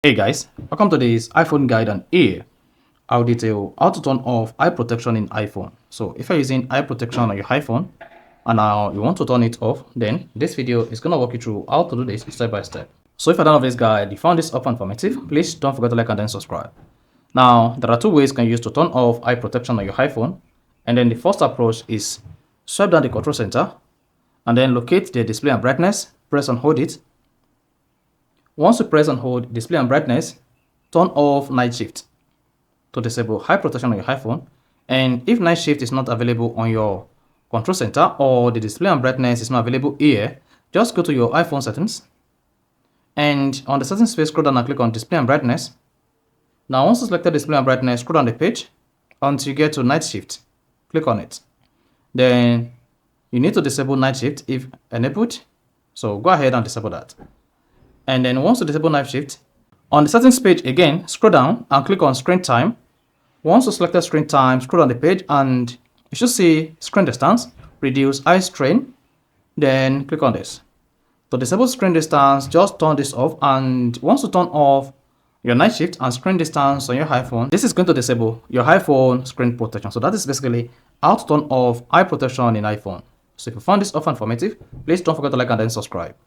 Hey guys, welcome to this iPhone guide, and here I'll detail how to turn off eye protection in iPhone. So if you're using eye protection on your iPhone and now you want to turn it off, then this video is going to walk you through how to do this step by step. So if you're done with this guide, you found this helpful and informative, please don't forget to like and then subscribe. Now, there are two ways you can use to turn off eye protection on your iPhone. And then the first approach is swipe down the control center and then locate the display and brightness, press and hold it. Once you press and hold display and brightness, turn off night shift to disable eye protection on your iPhone. And if night shift is not available on your control center or the display and brightness is not available here, just go to your iPhone settings. And on the settings page, scroll down and click on display and brightness. Now, once you select display and brightness, scroll down the page until you get to night shift. Click on it. Then you need to disable night shift if enabled. So go ahead and disable that. And then once you disable night shift, on the settings page again, scroll down and click on screen time. Once you select screen time, scroll down the page and you should see screen distance, reduce eye strain. Then click on this. To disable screen distance, just turn this off, and once you turn off your night shift and screen distance on your iPhone, this is going to disable your iPhone screen protection. So that is basically how to turn off eye protection in iPhone. So if you found this helpful and informative, please don't forget to like and then subscribe.